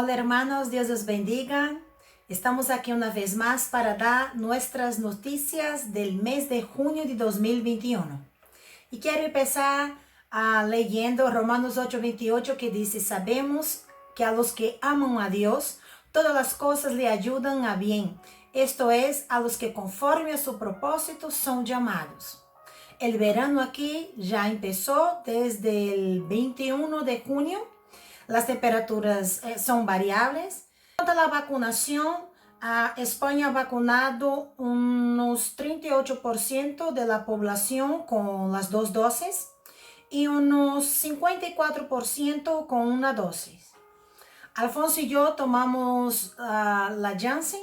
Hola hermanos, Dios los bendiga. Estamos aquí una vez más para dar nuestras noticias del mes de junio de 2021. Y quiero empezar leyendo Romanos 8:28 que dice: sabemos que a los que aman a Dios, todas las cosas le ayudan a bien. Esto es, a los que conforme a su propósito son llamados. El verano aquí ya empezó desde el 21 de junio. Las temperaturas son variables. En cuanto a la vacunación, España ha vacunado unos 38% de la población con las 2 dosis y unos 54% con una dosis. Alfonso y yo tomamos la Janssen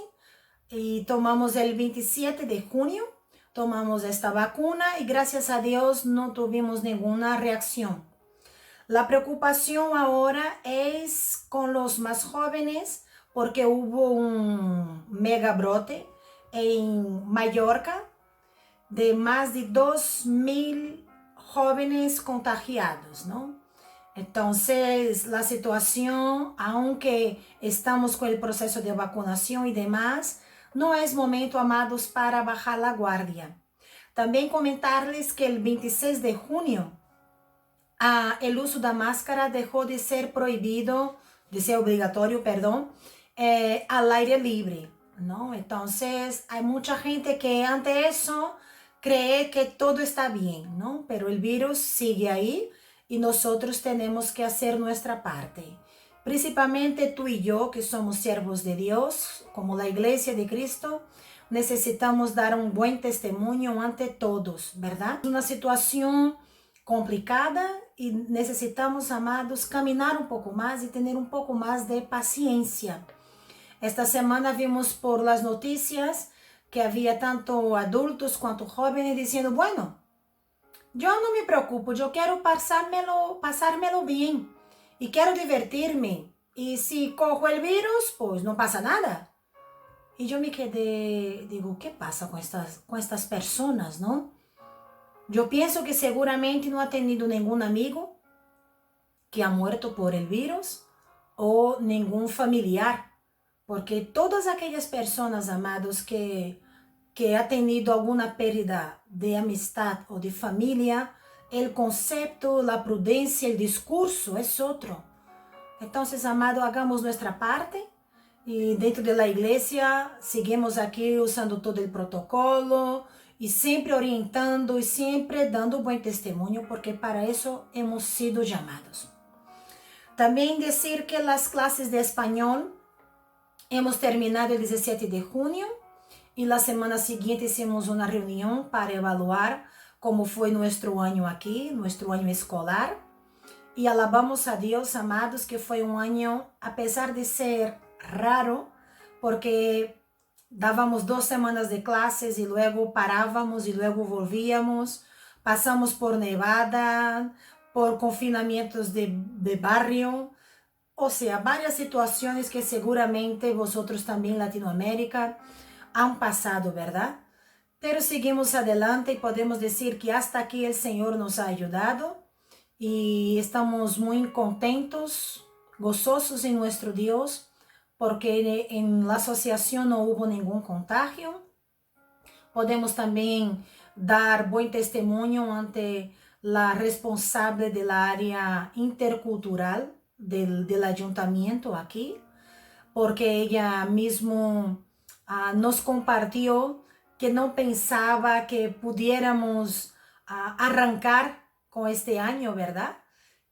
y tomamos el 27 de junio. Tomamos esta vacuna y gracias a Dios no tuvimos ninguna reacción. La preocupación ahora es con los más jóvenes porque hubo un mega brote en Mallorca de más de 2,000 jóvenes contagiados, ¿no? Entonces, la situación, aunque estamos con el proceso de vacunación y demás, no es momento, amados, para bajar la guardia. También comentarles que el 26 de junio, el uso da máscara dejó de ser prohibido, de ser obligatorio, perdón, al aire libre, ¿no? Entonces, hay mucha gente que ante eso cree que todo está bien, ¿no? Pero el virus sigue ahí y nosotros tenemos que hacer nuestra parte. Principalmente tú y yo, que somos siervos de Dios, como la Iglesia de Cristo, necesitamos dar un buen testimonio ante todos, ¿verdad? Una situación complicada y necesitamos, amados, caminar un poco más y tener un poco más de paciencia. Esta semana vimos por las noticias que había tanto adultos cuanto jóvenes diciendo, bueno, yo no me preocupo, yo quiero pasármelo bien y quiero divertirme. Y si cojo el virus, pues no pasa nada. Y yo me quedé, digo, ¿qué pasa con estas personas, no? Yo pienso que seguramente no ha tenido ningún amigo que ha muerto por el virus o ningún familiar, porque todas aquellas personas, amados, que ha tenido alguna pérdida de amistad o de familia, el concepto, la prudencia, el discurso es otro. Entonces, amado, hagamos nuestra parte y dentro de la iglesia seguimos aquí usando todo el protocolo y siempre orientando y siempre dando buen testimonio, porque para eso hemos sido llamados. También decir que las clases de español hemos terminado el 17 de junio y la semana siguiente hicimos una reunión para evaluar cómo fue nuestro año aquí, nuestro año escolar. Y alabamos a Dios, amados, que fue un año, a pesar de ser raro, porque dábamos 2 semanas de clases y luego parábamos y luego volvíamos. Pasamos por nevada, por confinamientos de barrio, o sea, varias situaciones que seguramente vosotros también en Latinoamérica han pasado, ¿verdad? Pero seguimos adelante y podemos decir que hasta aquí el Señor nos ha ayudado y estamos muy contentos, gozosos en nuestro Dios, porque en la asociación no hubo ningún contagio. Podemos también dar buen testimonio ante la responsable del área intercultural del ayuntamiento aquí, porque ella mismo nos compartió que no pensaba que pudiéramos arrancar con este año, ¿verdad?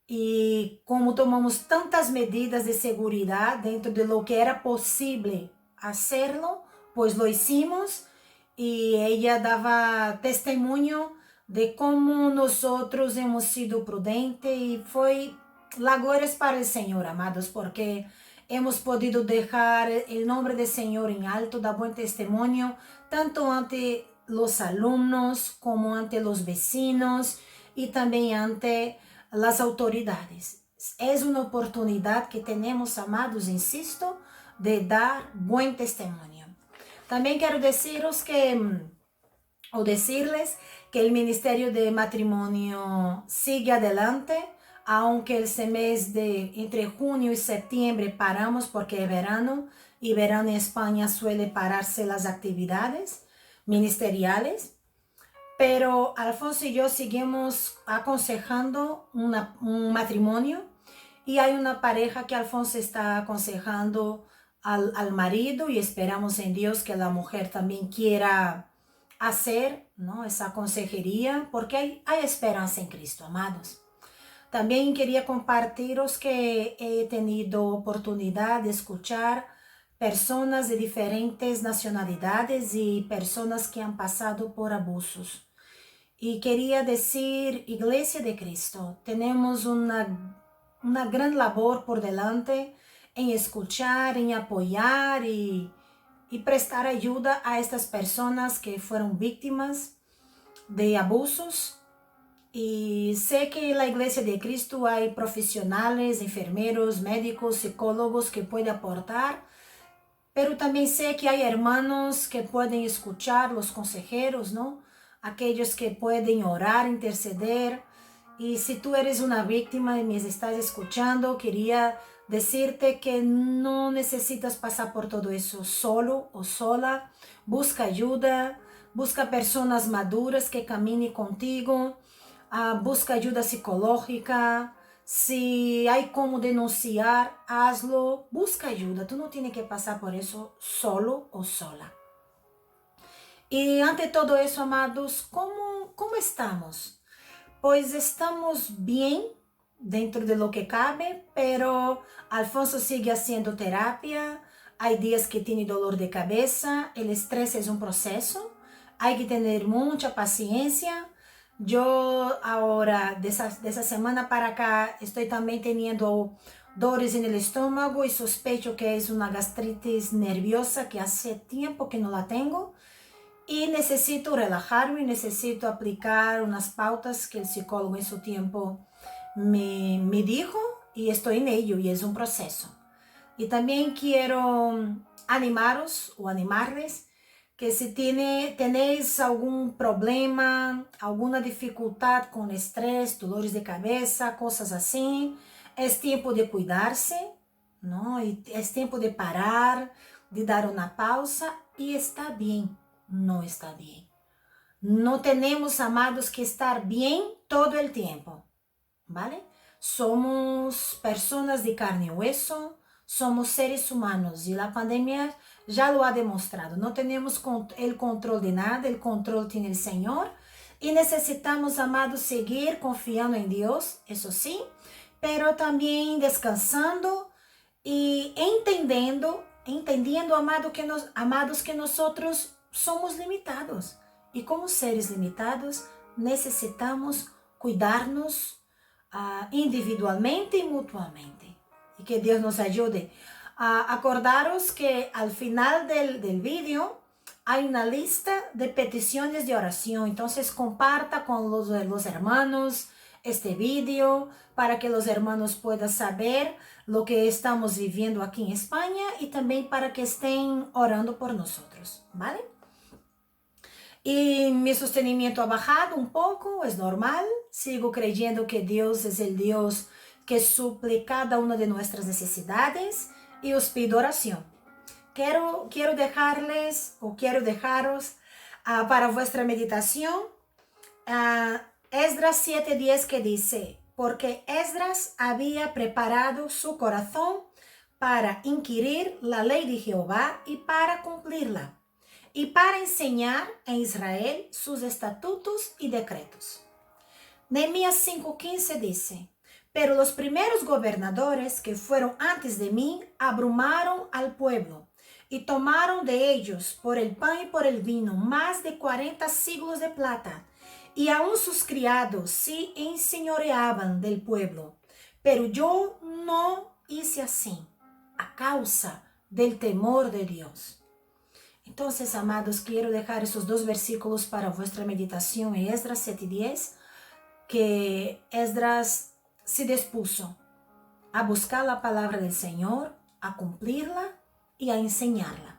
Y como tomamos tantas medidas de seguridad dentro de lo que era posible hacerlo, pues lo hicimos y ella daba testimonio de cómo nosotros hemos sido prudentes y fue la gloria es para el Señor, amados, porque hemos podido dejar el nombre del Señor en alto, dar buen testimonio, tanto ante los alumnos como ante los vecinos y también ante las autoridades. Es una oportunidad que tenemos, amados, insisto, de dar buen testimonio. También quiero deciros o decirles que el Ministerio de Matrimonio sigue adelante. aunque ese mes de entre junio y septiembre paramos porque es verano y verano en España suele pararse las actividades ministeriales. Pero Alfonso y yo seguimos aconsejando un matrimonio y hay una pareja que Alfonso está aconsejando al marido y esperamos en Dios que la mujer también quiera hacer, ¿no?, esa consejería porque hay esperanza en Cristo, amados. También quería compartiros que he tenido oportunidad de escuchar personas de diferentes nacionalidades y personas que han pasado por abusos. Y quería decir, Iglesia de Cristo, tenemos una gran labor por delante en escuchar, en apoyar y prestar ayuda a estas personas que fueron víctimas de abusos. Y sé que en la Iglesia de Cristo hay profesionales, enfermeros, médicos, psicólogos que pueden aportar, pero también sé que hay hermanos que pueden escuchar, los consejeros, ¿no? Aquellos que pueden orar, interceder. Y si tú eres una víctima y me estás escuchando, quería decirte que no necesitas pasar por todo eso solo o sola. Busca ayuda, busca personas maduras que caminen contigo, busca ayuda psicológica. Si hay como denunciar, hazlo, busca ayuda. Tú no tienes que pasar por eso solo o sola. Y ante todo eso, amados, ¿cómo estamos? Pues estamos bien dentro de lo que cabe, pero Alfonso sigue haciendo terapia. Hay días que tiene dolor de cabeza. El estrés es un proceso. Hay que tener mucha paciencia. Yo ahora, de esa semana para acá, estoy también teniendo dolores en el estómago y sospecho que es una gastritis nerviosa que hace tiempo que no la tengo. Y necesito relajarme, necesito aplicar unas pautas que el psicólogo en su tiempo me dijo y estoy en ello y es un proceso. Y también quiero animaros o animarles que si tenéis algún problema, alguna dificultad con estrés, dolores de cabeza, cosas así, es tiempo de cuidarse, ¿no? Y es tiempo de parar, de dar una pausa y está bien, no está bien. No tenemos, amados, que estar bien todo el tiempo, ¿vale? Somos personas de carne y hueso, somos seres humanos y la pandemia ya lo ha demostrado. No tenemos el control de nada, el control tiene el Señor y necesitamos, amados, seguir confiando en Dios, eso sí, pero también descansando y entendiendo, amados, que nosotros somos limitados y como seres limitados necesitamos cuidarnos individualmente y mutuamente. Y que Dios nos ayude. Acordaros que al final del vídeo hay una lista de peticiones de oración. Entonces comparta con los hermanos este vídeo para que los hermanos puedan saber lo que estamos viviendo aquí en España y también para que estén orando por nosotros, ¿vale? Y mi sostenimiento ha bajado un poco, es normal. Sigo creyendo que Dios es el Dios que suple cada una de nuestras necesidades y os pido oración. Quiero dejaros para vuestra meditación Esdras 7:10 que dice, porque Esdras había preparado su corazón para inquirir la ley de Jehová y para cumplirla, y para enseñar en Israel sus estatutos y decretos. Nehemías 5:15 dice, pero los primeros gobernadores que fueron antes de mí abrumaron al pueblo y tomaron de ellos por el pan y por el vino más de 40 siglos de plata, y aún sus criados se enseñoreaban del pueblo. Pero yo no hice así, a causa del temor de Dios. Entonces, amados, quiero dejar esos dos versículos para vuestra meditación en Esdras 7:10, que Esdras se dispuso a buscar la palabra del Señor, a cumplirla y a enseñarla.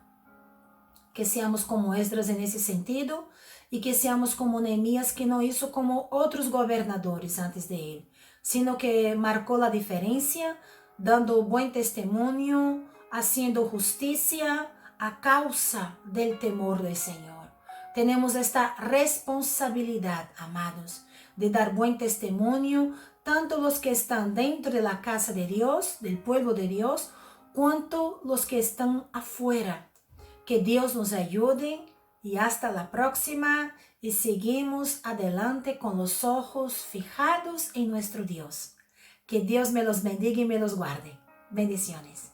que seamos como Esdras en ese sentido y que seamos como Nehemías, que no hizo como otros gobernadores antes de él, sino que marcó la diferencia, dando buen testimonio, haciendo justicia a causa del temor del Señor. Tenemos esta responsabilidad, amados, de dar buen testimonio, tanto los que están dentro de la casa de Dios, del pueblo de Dios, cuanto los que están afuera. Que Dios nos ayude y hasta la próxima, y seguimos adelante con los ojos fijados en nuestro Dios. Que Dios me los bendiga y me los guarde. Bendiciones.